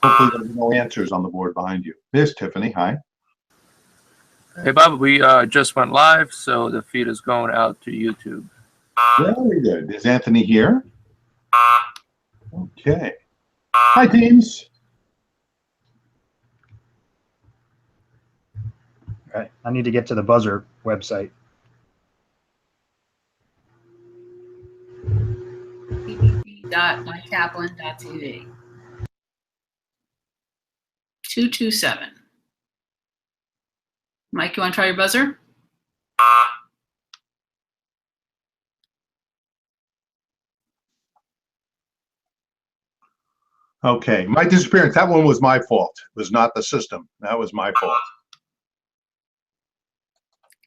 Hopefully there's no answers on the board behind you. There's Tiffany. Hi. Hey, Bob, we just went live, so the feed is going out to YouTube. Very good. Is Anthony here? Okay. Hi, teams. All right. I need to get to the buzzer website. tpp.mycaplan.tv. 227. Mike, you want to try your buzzer? Okay. My disappearance, that one was my fault. It was not the system. That was my fault.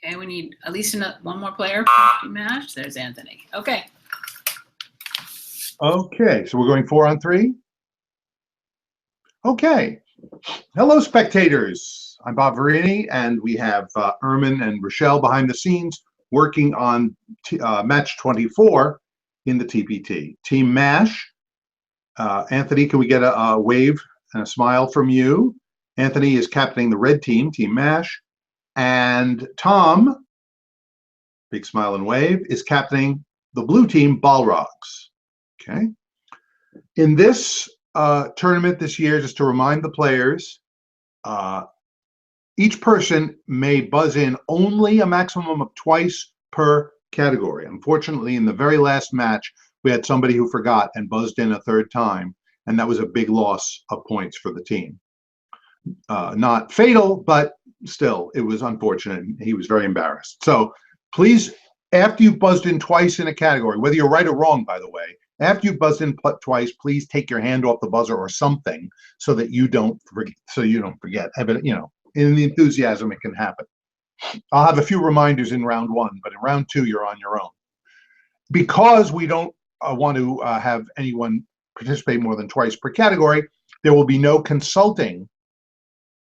Okay, we need at least one more player to match. There's Anthony. Okay. Okay. So we're going 4-on-3. Okay. Hello, spectators. I'm Bob Verini, and we have Ermin and Rochelle behind the scenes working on match 24 in the TPT. Team MASH. Anthony, can we get a wave and a smile from you? Anthony is captaining the red team, Team MASH. And Tom, big smile and wave, is captaining the blue team, Balrogs. Okay. In this tournament this year, just to remind the players, each person may buzz in only a maximum of twice per category. Unfortunately, in the very last match, we had somebody who forgot and buzzed in a third time, and that was a big loss of points for the team. Not fatal, but still, it was unfortunate. He was very embarrassed. So please, after you've buzzed in twice in a category, whether you're right or wrong, by the way, after you've buzzed in twice, please take your hand off the buzzer or something so that you don't forget. You know, in the enthusiasm, it can happen. I'll have a few reminders in round one, but in round two, you're on your own. Because we don't want to have anyone participate more than twice per category, there will be no consulting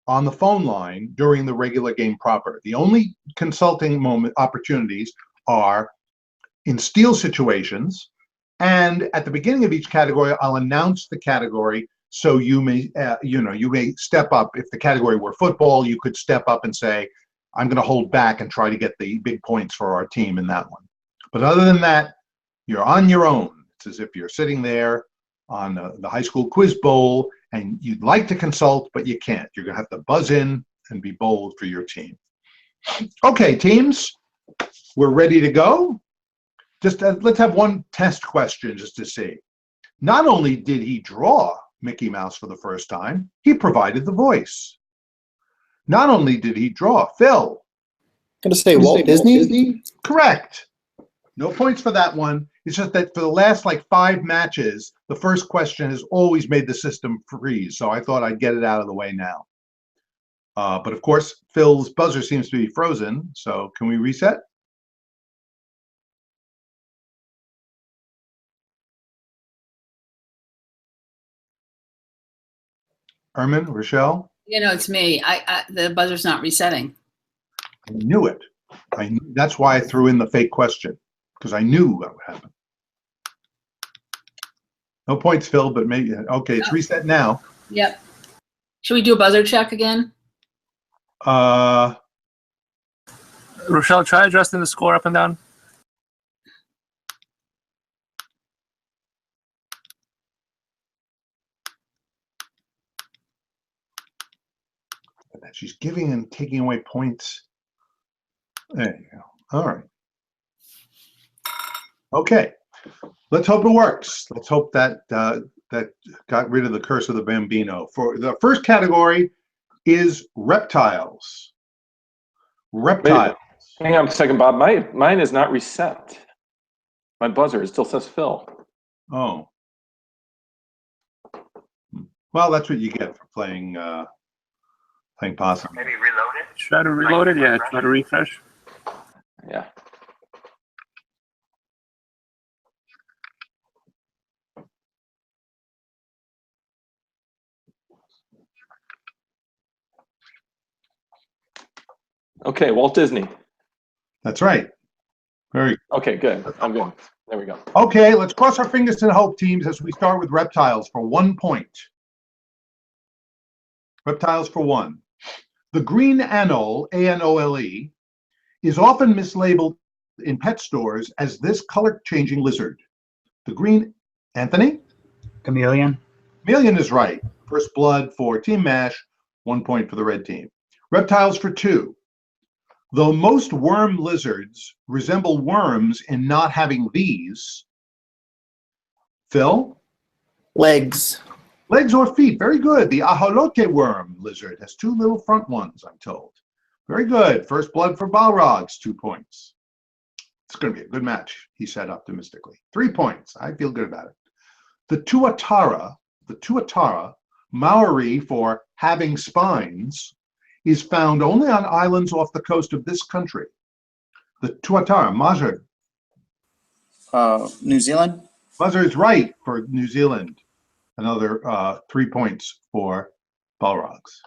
on the phone line during the regular game proper. The only consulting opportunities are in steal situations, and at the beginning of each category, I'll announce the category so you may, you may step up. If the category were football, you could step up and say, I'm going to hold back and try to get the big points for our team in that one. But other than that, you're on your own. It's as if you're sitting there on the high school quiz bowl and you'd like to consult, but you can't. You're going to have to buzz in and be bold for your team. Okay, teams, we're ready to go. Just let's have one test question just to see. Not only did he draw Mickey Mouse for the first time, he provided the voice. Not only did he draw Phil. Gonna say Walt Disney? Correct. No points for that one. It's just that for the last like 5 matches, the first question has always made the system freeze. So I thought I'd get it out of the way now. But of course, Phil's buzzer seems to be frozen. So can we reset? Ermin, Rochelle? You know, it's me. The buzzer's not resetting. I knew it. That's why I threw in the fake question, because I knew that would happen. No points, Phil, but maybe. Okay, it's reset now. Yep. Should we do a buzzer check again? Rochelle, try adjusting the score up and down. She's giving and taking away points. There you go. All right. Okay. Let's hope it works. Let's hope that that got rid of the curse of the Bambino. For the first category is reptiles. Reptiles. Wait, hang on a second, Bob. Mine is not reset. My buzzer, it still says Phil. Oh. Well, that's what you get for playing playing possum. Maybe reload it? Try to reload it, yeah, try to refresh. Yeah. Okay, Walt Disney. That's right. Very Okay, good. I'm good. There we go. okay. Let's cross our fingers and hope, teams, as we start with reptiles for 1 point. Reptiles for 1. The green anole, A-N-O-L-E, is often mislabeled in pet stores as this color-changing lizard. The green, Anthony? Chameleon. Chameleon is right. First blood for Team MASH, 1 point for the red team. Reptiles for 2. Though most worm lizards resemble worms in not having these, Phil? Legs. Legs or feet, very good. The ajolote worm lizard has 2 little front ones, I'm told. Very good. First blood for Balrogs, 2 points. It's going to be a good match, he said optimistically. 3 points. I feel good about it. The tuatara, Maori for having spines, is found only on islands off the coast of this country. The tuatara, Mazur. New Zealand. Mazur is right for New Zealand. Another 3 points for Balrogs.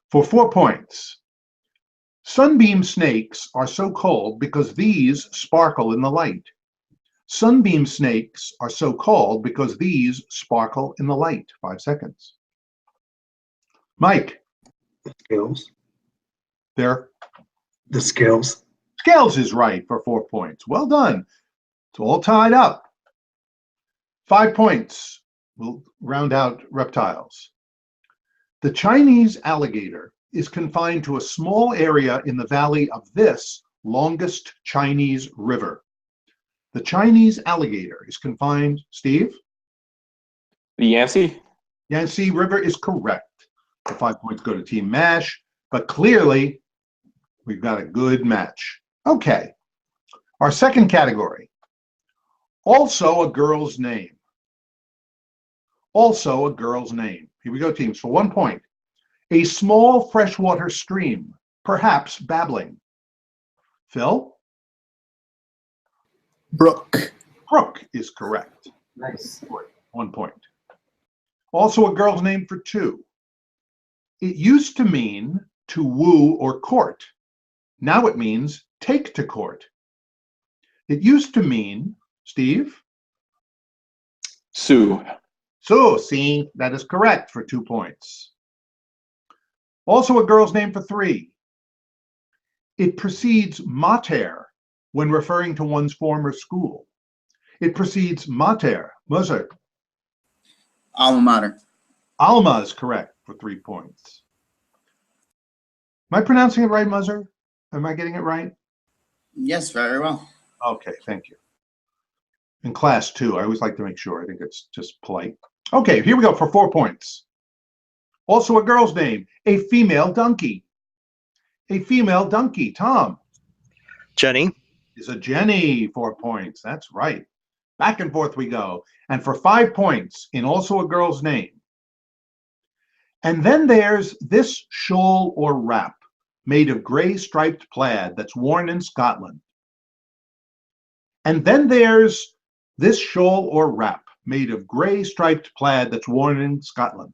For 4 points, sunbeam snakes are so called because these sparkle in the light. Sunbeam snakes are so called because these sparkle in the light. 5 seconds. Mike. Scales. There. The scales. Scales is right for 4 points. Well done. It's all tied up. 5 points. We'll round out reptiles. The Chinese alligator is confined to a small area in the valley of this longest Chinese river. The Chinese alligator is confined, Steve? The Yangtze? Yangtze River is correct. The 5 points go to Team MASH, but clearly we've got a good match. Okay, our second category. Also a girl's name. Also a girl's name. Here we go, teams, for 1 point. A small freshwater stream, perhaps babbling. Phil? Brook. Brook is correct. Nice. 1 point. Also a girl's name for 2. It used to mean to woo or court. Now it means take to court. It used to mean, Steve? Sue. So, see, that is correct for 2 points. Also a girl's name for 3. It precedes mater when referring to one's former school. It precedes mater, Muzzer. Alma mater. Alma is correct for 3 points. Am I pronouncing it right, Muzzer? Am I getting it right? Yes, very well. Okay, thank you. In class too, I always like to make sure. I think it's just polite. Okay, here we go for 4 points. Also a girl's name, a female donkey. A female donkey, Tom. Jenny. Is a Jenny, 4 points. That's right. Back and forth we go. And for 5 points in also a girl's name. And then there's this shawl or wrap made of gray striped plaid that's worn in Scotland. And then there's this shawl or wrap made of gray striped plaid that's worn in Scotland.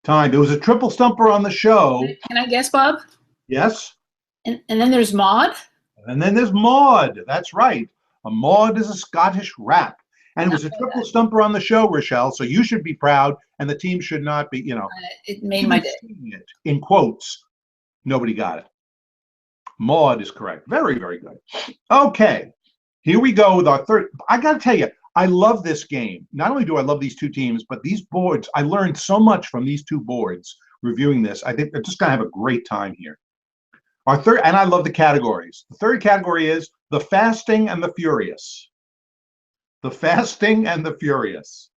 Time. There was a triple stumper on the show. Can I guess, Bob? Yes. And then there's Maud. And then there's Maud. That's right. A Maud is a Scottish rap. And it was a triple stumper on the show, Rochelle, so you should be proud, and the team should not be, you know. It made my day. It, in quotes, nobody got it. Maud is correct. Very, very good. Okay, here we go with our third. I got to tell you, I love this game. Not only do I love these two teams, but these boards, I learned so much from these two boards reviewing this. I think they're just going to have a great time here. Our third, and I love the categories. The third category is the fasting and the furious. The fasting and the furious.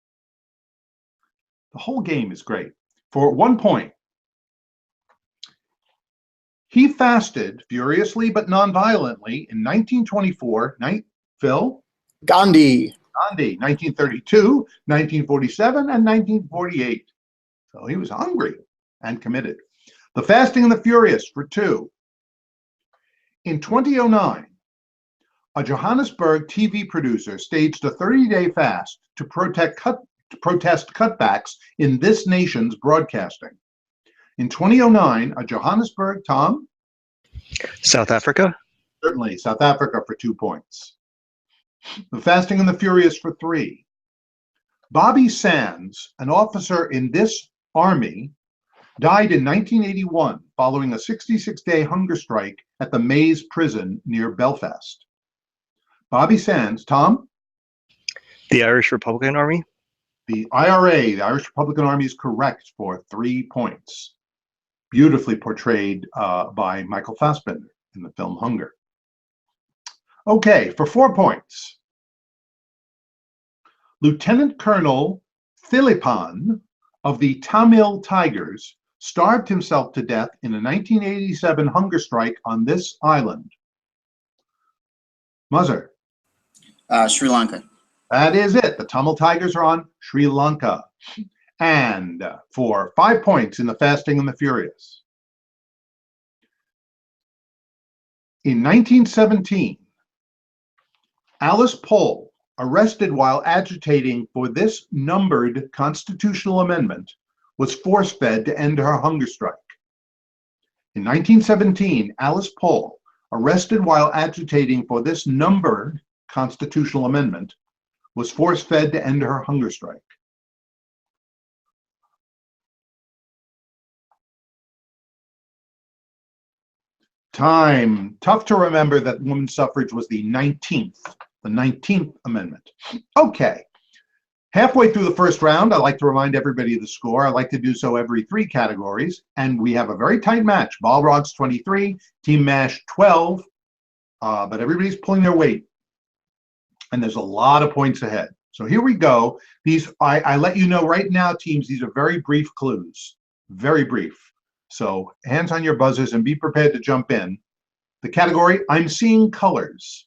The whole game is great. For 1 point, he fasted furiously but non-violently in 1924. Phil? Gandhi. Gandhi, 1932, 1947, and 1948. So he was hungry and committed. The fasting and the furious for 2. In 2009, a Johannesburg TV producer staged a 30-day fast to protest cutbacks in this nation's broadcasting. In 2009, a Johannesburg, Tom? South Africa. Certainly. South Africa for 2 points. The Fasting and the Furious for 3. Bobby Sands, an officer in this army, died in 1981 following a 66-day hunger strike at the Maze prison near Belfast. Bobby Sands, Tom? The Irish Republican Army? The IRA, the Irish Republican Army, is correct for 3 points. Beautifully portrayed by Michael Fassbender in the film Hunger. Okay, for 4 points. Lieutenant Colonel Thilipan of the Tamil Tigers starved himself to death in a 1987 hunger strike on this island. Muzzer. Sri Lanka. That is it. The Tamil Tigers are on Sri Lanka. And for 5 points in the Fasting and the Furious. In 1917, Alice Paul, arrested while agitating for this numbered constitutional amendment, was force-fed to end her hunger strike. In 1917, Alice Paul, arrested while agitating for this numbered constitutional amendment, was force-fed to end her hunger strike. Time. Tough to remember that women's suffrage was the 19th Amendment. Okay. Halfway through the first round, I like to remind everybody of the score. I like to do so every 3 categories, and we have a very tight match. Balrogs 23, Team MASH 12, but everybody's pulling their weight, and there's a lot of points ahead. So here we go. These, I let you know right now, teams, these are very brief clues, very brief. So hands on your buzzers and be prepared to jump in. The category, I'm seeing colors.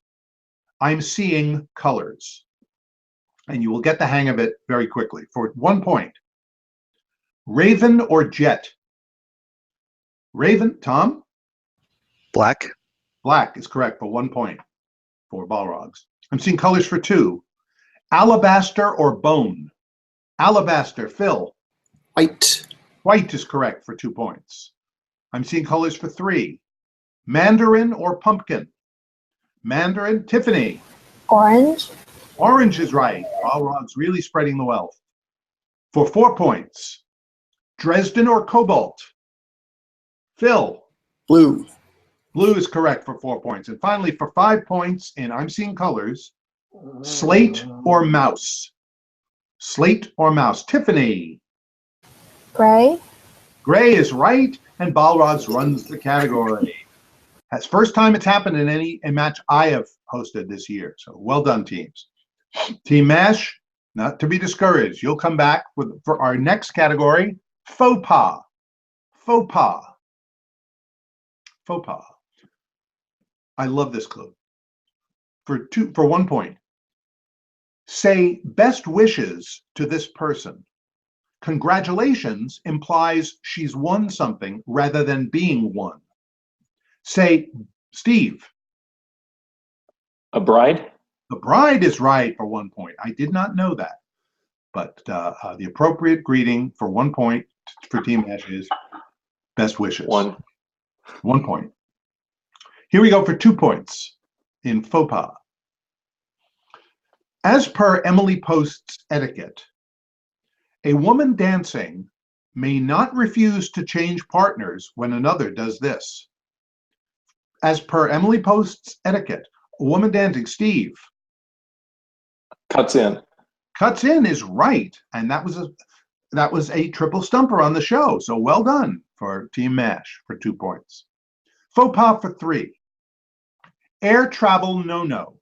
I'm seeing colors. And you will get the hang of it very quickly. For 1 point, raven or jet? Raven, Tom? Black? Black is correct for 1 point for Balrogs. I'm seeing colors for 2. Alabaster or bone? Alabaster, Phil? White. White is correct for 2 points. I'm seeing colors for 3. Mandarin or pumpkin? Mandarin, Tiffany? Orange. Orange is right. Balrogs really spreading the wealth. For 4 points, Dresden or cobalt? Phil? Blue. Blue is correct for 4 points. And finally, for 5 points, and I'm seeing colors, slate or mouse? Slate or mouse? Tiffany? Gray. Gray is right, and Balrogs runs the category. That's first time it's happened in any match I have hosted this year. So well done, teams. Team MASH, not to be discouraged. You'll come back for our next category, faux pas. Faux pas. Faux pas. I love this clue. For 1 point, say best wishes to this person. Congratulations implies she's won something rather than being won. Say, Steve. A bride? The bride is right for 1 point. I did not know that. But the appropriate greeting for 1 point for Team MASH is best wishes. 1. 1 point. Here we go for 2 points in faux pas. As per Emily Post's etiquette, a woman dancing may not refuse to change partners when another does this. As per Emily Post's etiquette, a woman dancing, Steve. Cuts in. Cuts in is right, and that was a triple stumper on the show. So well done for Team MASH for 2 points. Faux pas for 3. Air travel no-no.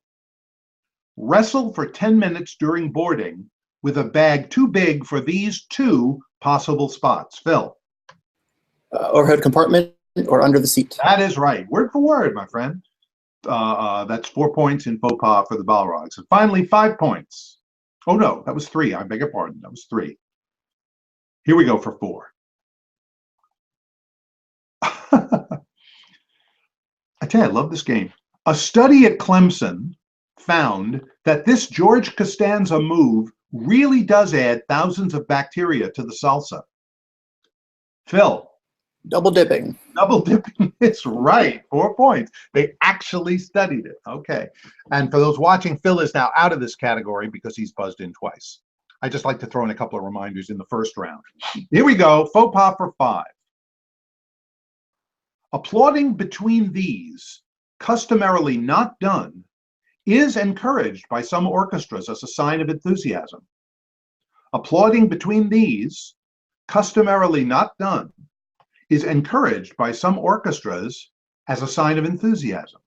Wrestle for 10 minutes during boarding with a bag too big for these 2 possible spots. Phil. Overhead compartment or under the seat. That is right. Word for word, my friend. That's 4 points in faux pas for the Balrogs. And finally, 5 points. Oh, no, that was 3. I beg your pardon. That was 3. Here we go for 4. I tell you, I love this game. A study at Clemson found that this George Costanza move really does add thousands of bacteria to the salsa. Phil. Double dipping. Double dipping is right. 4 points. They actually studied it. Okay. And for those watching, Phil is now out of this category because he's buzzed in twice. I just like to throw in a couple of reminders in the first round. Here we go. Faux pas for 5. Applauding between these, customarily not done, is encouraged by some orchestras as a sign of enthusiasm. Applauding between these, customarily not done, is encouraged by some orchestras as a sign of enthusiasm.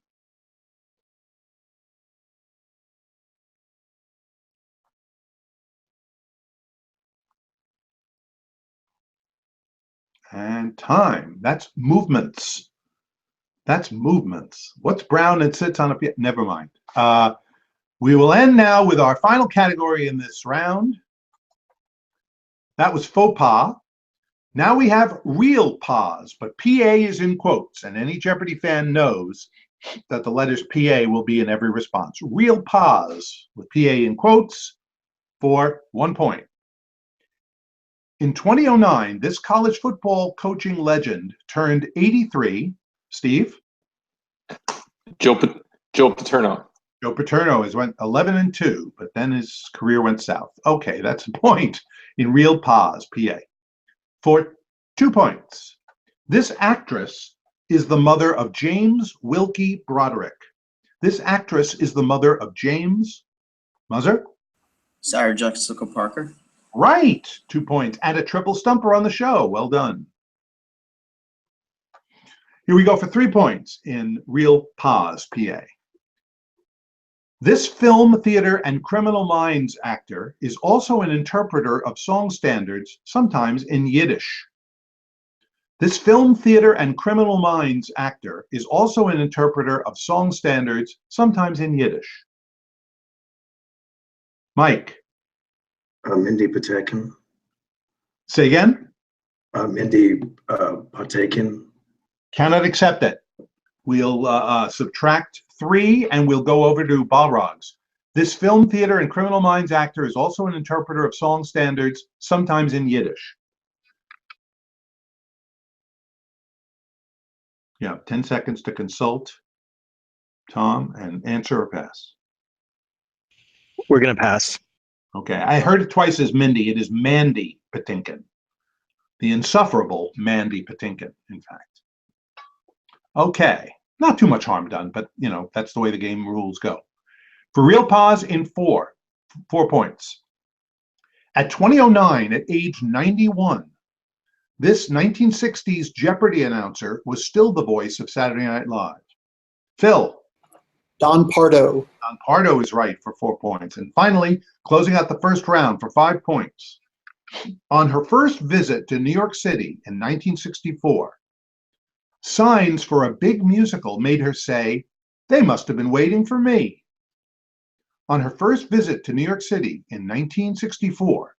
And time. That's movements. That's movements. What's brown and sits on a piano? Never mind. We will end now with our final category in this round. That was faux pas. Now we have real pas, but PA is in quotes, and any Jeopardy fan knows that the letters PA will be in every response. Real pas with PA in quotes for 1 point. In 2009, this college football coaching legend turned 83. Steve? Joe Paterno. Joe Paterno went 11-2, but then his career went south. Okay, that's a point in real pas, PA. For 2 points. This actress is the mother of James Wilkie Broderick. This actress is the mother of James Muzzer? Sarah Jessica Parker. Right, 2 points. And a triple stumper on the show. Well done. Here we go for 3 points in real pas, PA. This film, theater, and Criminal Minds actor is also an interpreter of song standards, sometimes in Yiddish. This film, theater, and Criminal Minds actor is also an interpreter of song standards, sometimes in Yiddish. Mike. Mindy Patekin. Say again? Mindy Patekin. Cannot accept it. We'll subtract 3 and we'll go over to Balrogs. This film, theater, and Criminal Minds actor is also an interpreter of song standards, sometimes in Yiddish. Yeah, 10 seconds to consult Tom and answer or pass. We're going to pass. Okay, I heard it twice as Mindy. It is Mandy Patinkin. The insufferable Mandy Patinkin, in fact. Okay, not too much harm done, but you know, that's the way the game rules go. For real pause in 4 points. At 2009, at age 91, this 1960s Jeopardy announcer was still the voice of Saturday Night Live. Phil. Don Pardo. Don Pardo is right for 4 points. And finally, closing out the first round for 5 points. On her first visit to New York City in 1964, signs for a big musical made her say, "They must have been waiting for me." On her first visit to New York City in 1964,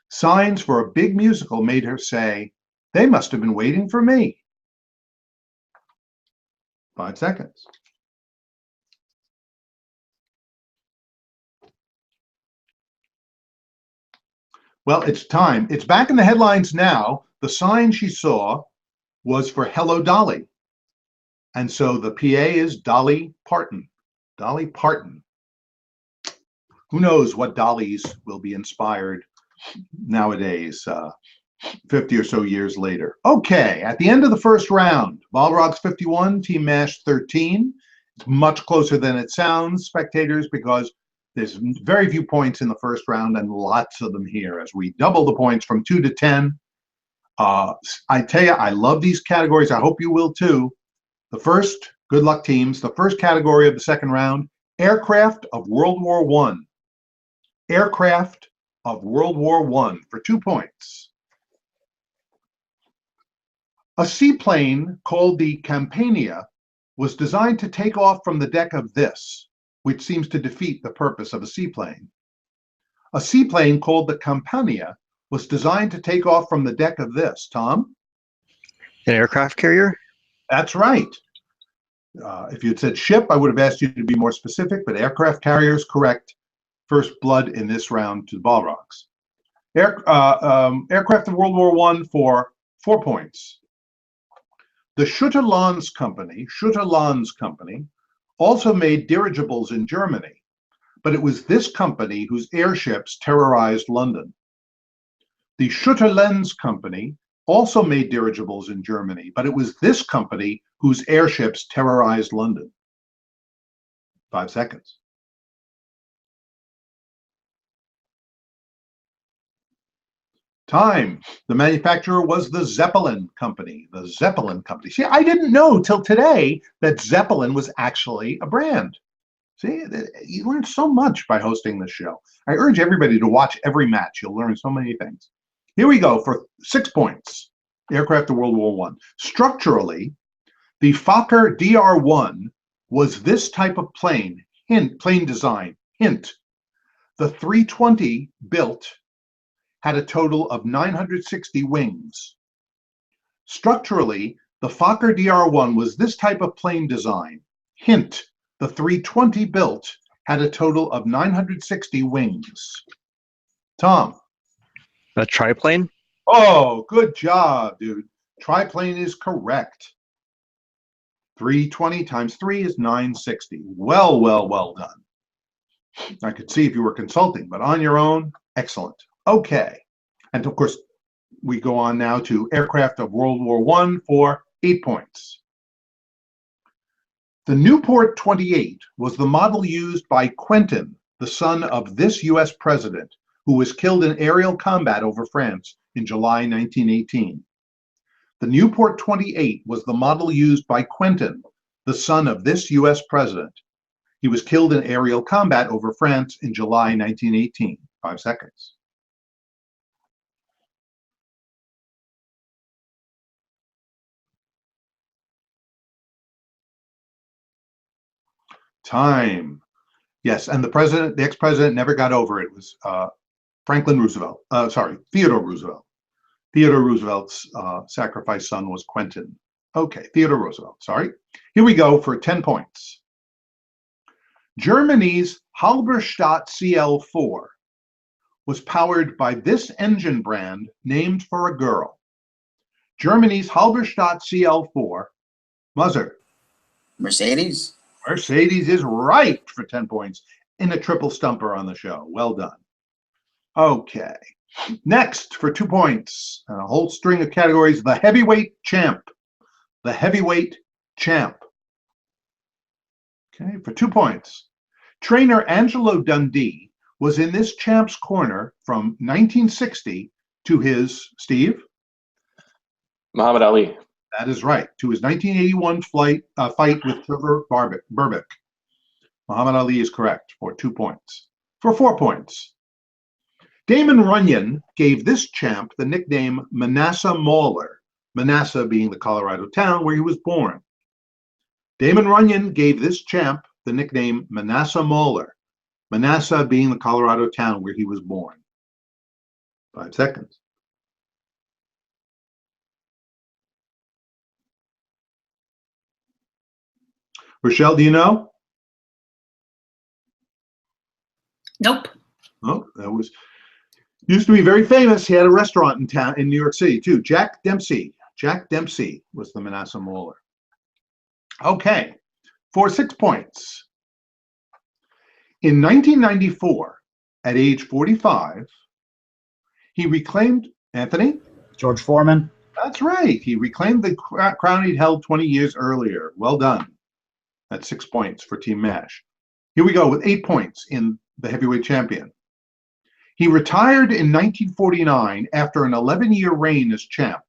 signs for a big musical made her say, "They must have been waiting for me." 5 seconds. Well, it's time. It's back in the headlines now. The sign she saw was for Hello Dolly. And so the PA is Dolly Parton. Dolly Parton. Who knows what dollies will be inspired nowadays, 50 or so years later. Okay, at the end of the first round, Balrogs 51, Team MASH 13. It's much closer than it sounds, spectators, because there's very few points in the first round and lots of them here as we double the points from 2 to 10. I tell you, I love these categories. I hope you will too. The first, good luck teams, the first category of the second round, aircraft of World War I. Aircraft of World War I for 2 points. A seaplane called the Campania was designed to take off from the deck of this, which seems to defeat the purpose of a seaplane. A seaplane called the Campania was designed to take off from the deck of this. Tom? An aircraft carrier? That's right. If you had said ship, I would have asked you to be more specific, but aircraft carrier is correct. First blood in this round to the Balrogs. Aircraft of World War I for 4 points. The Schutter-Lanz Company also made dirigibles in Germany, but it was this company whose airships terrorized London. The Schutter-Lanz Company also made dirigibles in Germany, but it was this company whose airships terrorized London. 5 seconds. Time. The manufacturer was the Zeppelin Company. The Zeppelin Company. See, I didn't know till today that Zeppelin was actually a brand. See, you learn so much by hosting this show. I urge everybody to watch every match. You'll learn so many things. Here we go for 6 points. Aircraft of World War I. Structurally, the Fokker DR-1 was this type of plane. Hint, plane design. Hint. The 320 built had a total of 960 wings. Structurally, the Fokker DR-1 was this type of plane design. Hint, the 320 built had a total of 960 wings. Tom. A triplane? Oh, good job, dude. Triplane is correct. 320 times 3 is 960. Well done. I could see if you were consulting, but on your own, excellent. Okay. And of course, we go on now to aircraft of World War I for 8 points. The Newport 28 was the model used by Quentin, the son of this U.S. president, who was killed in aerial combat over France in July 1918. The Newport 28 was the model used by Quentin, the son of this U.S. president. He was killed in aerial combat over France in July 1918. 5 seconds. Time. Yes, and the ex-president never got over it. It was Theodore Roosevelt. Theodore Roosevelt's sacrificed son was Quentin. Okay, Theodore Roosevelt, sorry. Here we go for 10 points. Germany's Halberstadt CL-4 was powered by this engine brand named for a girl. Germany's Halberstadt CL-4, Muzzer. Mercedes? Mercedes is right for 10 points in a triple stumper on the show. Well done. Okay. Next, for 2 points, and a whole string of categories, the heavyweight champ. The heavyweight champ. Okay, for 2 points. Trainer Angelo Dundee was in this champ's corner from 1960 to his, Steve? Muhammad Ali. That is right, to his 1981 fight with Trevor Berbick. Muhammad Ali is correct for 2 points. For 4 points. Damon Runyon gave this champ the nickname Manasseh Mauler, Manasseh being the Colorado town where he was born. Damon Runyon gave this champ the nickname Manasseh Mauler, Manasseh being the Colorado town where he was born. 5 seconds. Rochelle, do you know? Nope. Oh, that was used to be very famous. He had a restaurant in town in New York City too. Jack Dempsey. Jack Dempsey was the Manasseh Mauler. Okay, for 6 points. In 1994, at age 45, he reclaimed, Anthony? George Foreman. That's right. He reclaimed the crown he'd held 20 years earlier. Well done. That's 6 points for Team MASH. Here we go with 8 points in the heavyweight champion. He retired in 1949 after an 11-year reign as champ,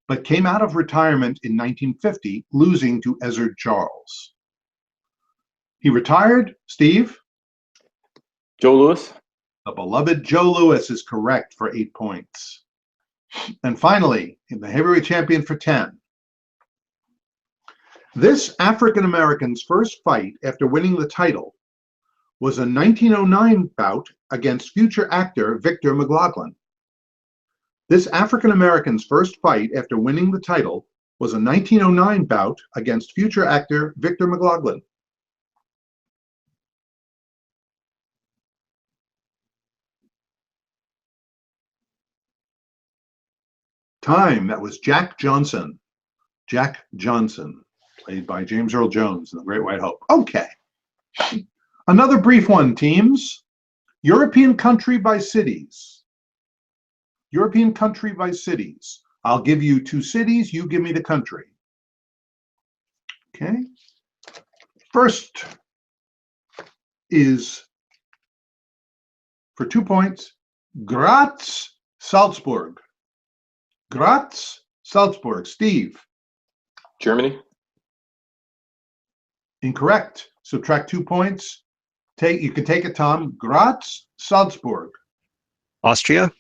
but came out of retirement in 1950, losing to Ezzard Charles. He retired, Steve? Joe Louis. The beloved Joe Louis is correct for 8 points. And finally, in the heavyweight champion for 10. This African-American's first fight after winning the title was a 1909 bout against future actor Victor McLaglen. This African-American's first fight after winning the title was a 1909 bout against future actor Victor McLaglen. Time. That was Jack Johnson. Jack Johnson, played by James Earl Jones in The Great White Hope. Okay. Another brief one, teams. European country by cities. European country by cities. I'll give you 2 cities, you give me the country. Okay. First is, for 2 points, Graz, Salzburg. Graz, Salzburg. Steve. Germany. Incorrect. Subtract 2 points. You can take it, Tom. Graz, Salzburg. Austria.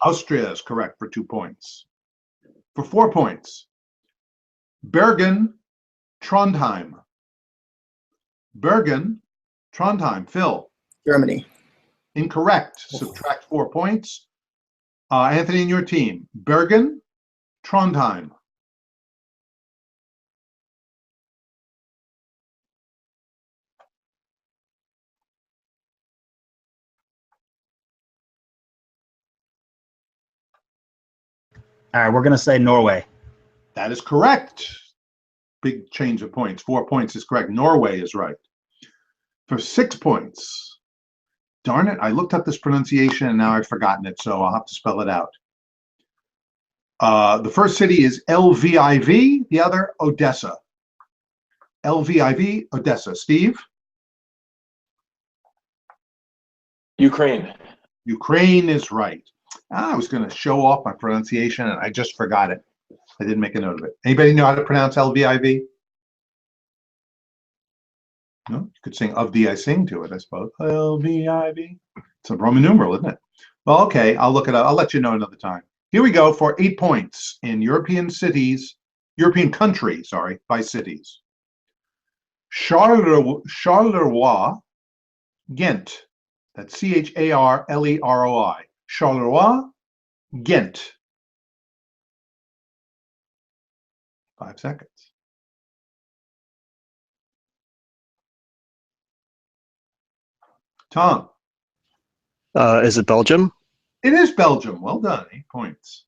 Austria is correct for 2 points. For 4 points, Bergen, Trondheim. Bergen, Trondheim. Phil. Germany. Incorrect. Subtract 4 points. Anthony and your team. Bergen, Trondheim. All right, we're going to say Norway. That is correct. Big change of points. 4 points is correct. Norway is right. For 6 points, darn it, I looked up this pronunciation and now I've forgotten it, so I'll have to spell it out. The first city is Lviv, the other Odessa. Lviv, Odessa. Steve? Ukraine. Ukraine is right. I was going to show off my pronunciation and I just forgot it. I didn't make a note of it. Anybody know how to pronounce Lviv? No? You could sing Of Thee I Sing to it, I suppose. Lviv. It's a Roman numeral, isn't it? Well, okay, I'll look it up. I'll let you know another time. Here we go for 8 points in European country, by cities. Charleroi, Ghent. That's Charleroi. Charleroi, Ghent. 5 seconds. Tom. Is it Belgium? It is Belgium. Well done. 8 points.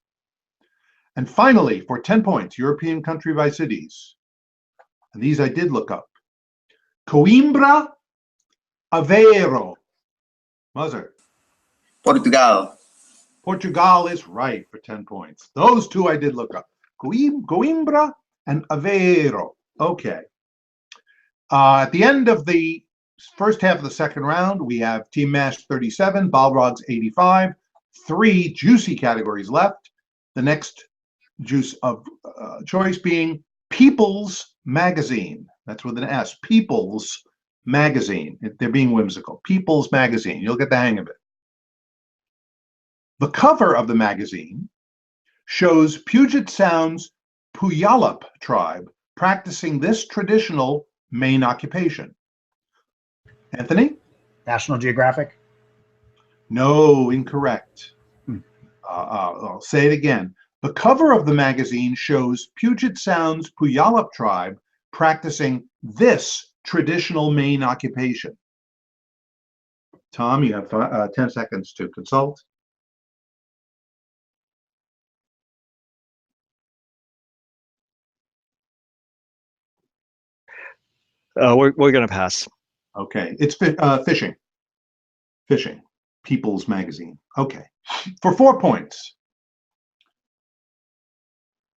And finally, for 10 points, European country by cities. And these I did look up. Coimbra, Aveiro. Muzzer. Portugal. Portugal is right for 10 points. Those 2 I did look up. Coimbra and Aveiro. Okay. At the end of the first half of the second round, we have Team Mash 37, Balrogs 85, 3 juicy categories left. The next juice of choice being People's Magazine. That's with an S. People's Magazine. They're being whimsical. People's Magazine. You'll get the hang of it. The cover of the magazine shows Puget Sound's Puyallup tribe practicing this traditional main occupation. Anthony? National Geographic? No, incorrect. I'll say it again. The cover of the magazine shows Puget Sound's Puyallup tribe practicing this traditional main occupation. Tom, you have 10 seconds to consult. We're going to pass. Okay, it's fishing. Fishing. People's Magazine. Okay. For 4 points.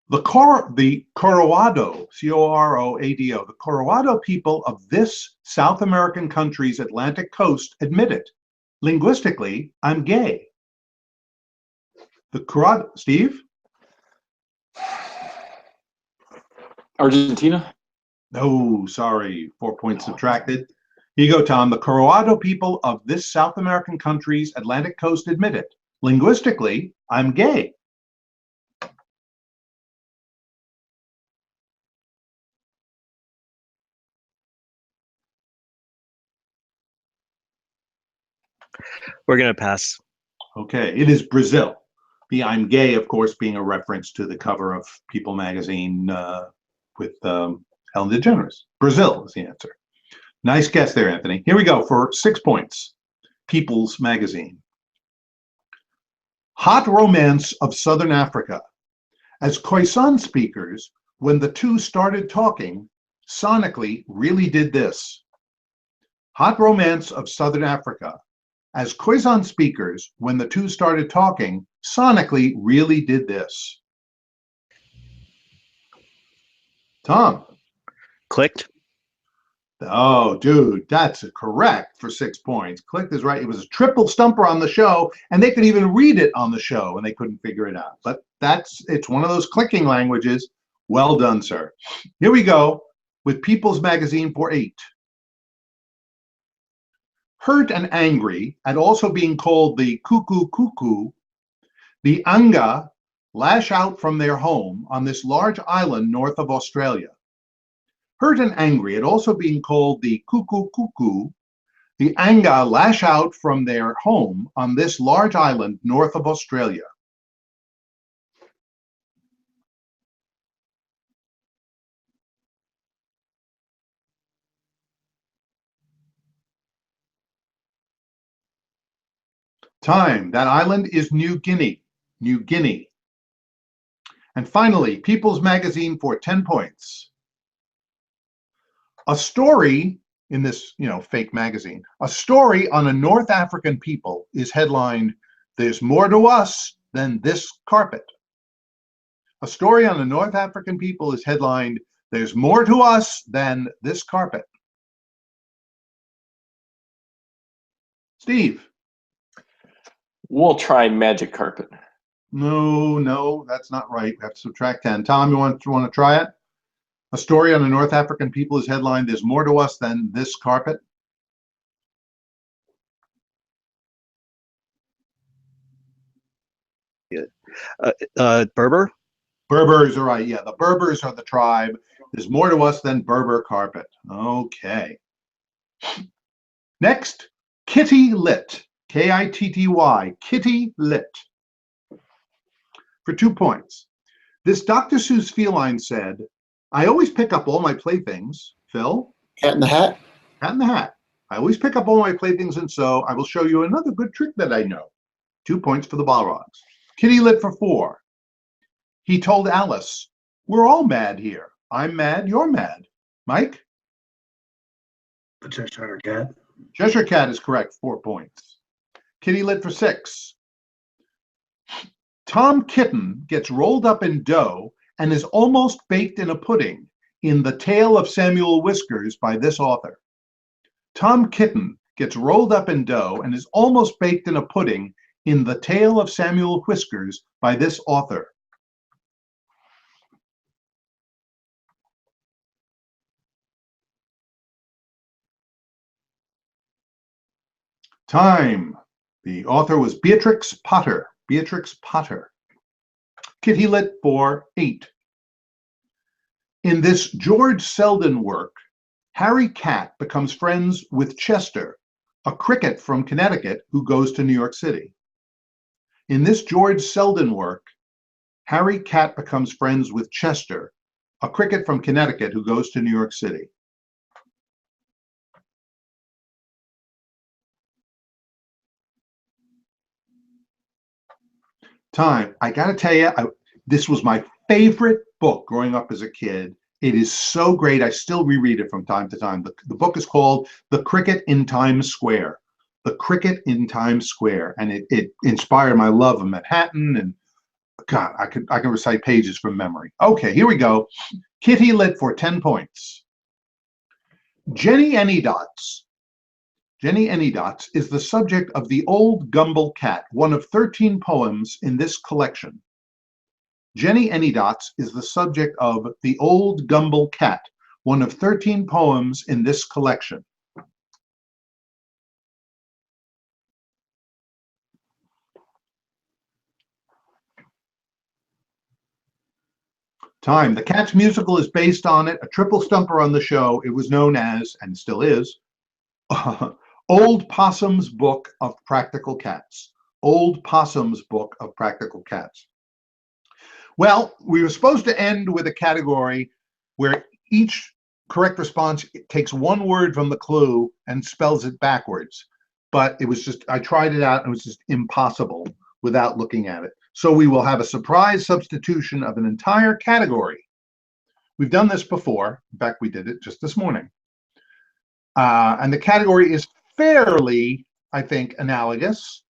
The Coroado, C-O-R-O-A-D-O, the Coroado people of this South American country's Atlantic coast admit it. Linguistically, I'm gay. The Coroado, Steve? Argentina. No, sorry, 4 points subtracted. Here you go, Tom. The Coroado people of this South American country's Atlantic coast admit it. Linguistically, I'm gay. We're going to pass. Okay, it is Brazil. The I'm gay, of course, being a reference to the cover of People magazine with Ellen DeGeneres. Brazil is the answer. Nice guess there, Anthony. Here we go for 6 points. People's Magazine. Hot romance of Southern Africa. As Khoisan speakers when the two started talking, sonically really did this. Hot Romance of Southern Africa. As Khoisan speakers, when the two started talking, sonically really did this. Tom. Clicked. Oh, dude, that's correct for 6 points. Clicked is right. It was a triple stumper on the show, and they could even read it on the show, and they couldn't figure it out. But it's one of those clicking languages. Well done, sir. Here we go with People's Magazine for 8. Hurt and angry at also being called the cuckoo cuckoo, the Anga lash out from their home on this large island north of Australia. Hurt and angry at also being called the cuckoo cuckoo, the Anga lash out from their home on this large island north of Australia. Time. That island is New Guinea. New Guinea. And finally, People's Magazine for 10 points. A story in this, fake magazine, a story on a North African people is headlined, "There's more to us than this carpet." A story on a North African people is headlined, "There's more to us than this carpet." Steve. We'll try Magic Carpet. No, that's not right. We have to subtract 10. Tom, you want to try it? A story on the North African people is headlined, "There's more to us than this carpet." Berber. Berbers are right. Yeah, the Berbers are the tribe. There's more to us than Berber carpet. Okay. Next, Kitty Lit. Kitty, Kitty Lit. For 2 points. This Dr. Seuss feline said, "I always pick up all my playthings." Phil? Cat in the Hat. Cat in the Hat. "I always pick up all my playthings, and so I will show you another good trick that I know." 2 points for the Balrogs. Kitty Lit for 4. He told Alice, "We're all mad here. I'm mad, you're mad." Mike? The Cheshire Cat. Cheshire Cat is correct, 4 points. Kitty Lit for 6. Tom Kitten gets rolled up in dough and is almost baked in a pudding in The Tale of Samuel Whiskers by this author. Tom Kitten gets rolled up in dough and is almost baked in a pudding in The Tale of Samuel Whiskers by this author. Time. The author was Beatrix Potter. Beatrix Potter. Kitty Lit for 8. In this George Selden work, Harry Cat becomes friends with Chester, a cricket from Connecticut who goes to New York City. In this George Selden work, Harry Cat becomes friends with Chester, a cricket from Connecticut who goes to New York City. Time. I gotta tell you, this was my favorite book growing up as a kid. It is so great. I still reread it from time to time. The book is called The Cricket in Times Square. The Cricket in Times Square. And it inspired my love of Manhattan. And God, I can recite pages from memory. Okay, here we go. Kitty Lit for 10 points. Jenny Anydots. Jenny Anydots is the subject of The Old Gumble Cat, one of 13 poems in this collection. Jenny Anydots is the subject of The Old Gumble Cat, one of 13 poems in this collection. Time. The Cats musical is based on it, a triple stumper on the show. It was known as, and still is, Old Possum's Book of Practical Cats. Old Possum's Book of Practical Cats. Well, we were supposed to end with a category where each correct response takes one word from the clue and spells it backwards. But it was just, I tried it out and it was just impossible without looking at it. So we will have a surprise substitution of an entire category We've done this before. In fact, we did it just this morning. And the category is fairly, I think, analogous.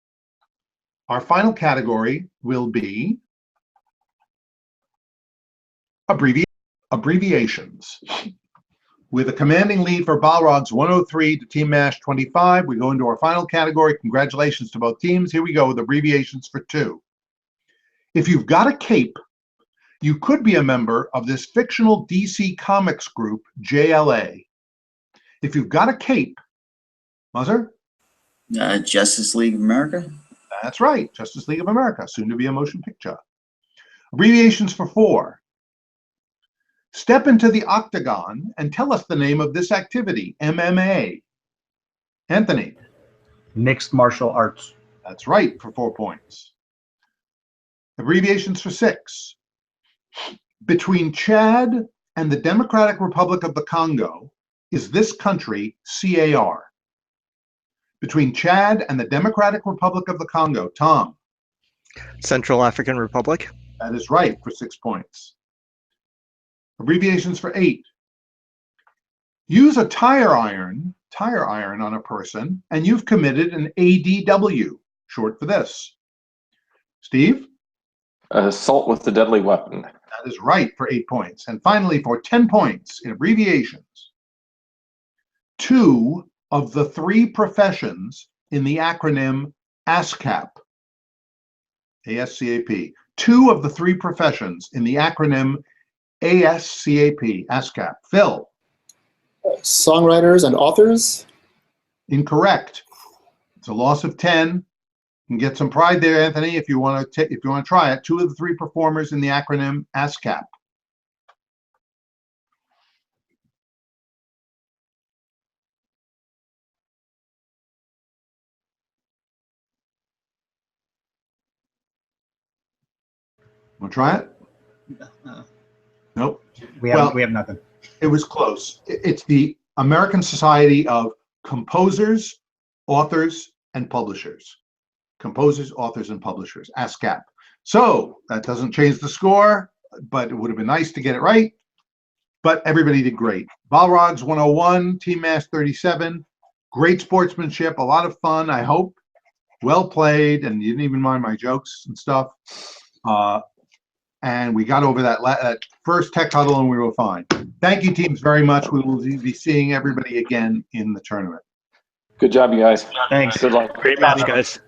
Our final category will be abbreviations. With a commanding lead for Balrogs 103 to Team MASH 25, we go into our final category. Congratulations to both teams. Here we go with abbreviations for 2. If you've got a cape, you could be a member of this fictional DC Comics group, JLA. If you've got a cape, Muzzer? Justice League of America. That's right, Justice League of America, soon to be a motion picture. Abbreviations for 4. Step into the octagon and tell us the name of this activity, MMA. Anthony? Mixed martial arts. That's right, for 4 points. Abbreviations for 6. Between Chad and the Democratic Republic of the Congo is this country CAR. Between Chad and the Democratic Republic of the Congo, Tom? Central African Republic. That is right, for 6 points. Abbreviations for 8. Use a tire iron on a person, and you've committed an ADW, short for this. Steve? Assault with a deadly weapon. That is right, for 8 points. And finally, for 10 points in abbreviations, 2 of the 3 professions in the acronym ASCAP. ASCAP. 2 of the 3 professions in the acronym ASCAP. ASCAP. Phil? Songwriters and authors. Incorrect. It's a loss of 10. You can get some pride there, Anthony, if you want to try it. 2 of the 3 performers in the acronym ASCAP. Want to try it? Nope. We have nothing. It was close. It's the American Society of Composers, Authors, and Publishers. Composers, Authors, and Publishers, ASCAP. So that doesn't change the score, but it would have been nice to get it right. But everybody did great. Balrogs 101, Team MASH 37. Great sportsmanship, a lot of fun, I hope. Well played, and you didn't even mind my jokes and stuff. And we got over that first tech huddle and we were fine. Thank you, teams, very much. We will be seeing everybody again in the tournament. Good job, you guys. Thanks. Good luck. Great match, guys.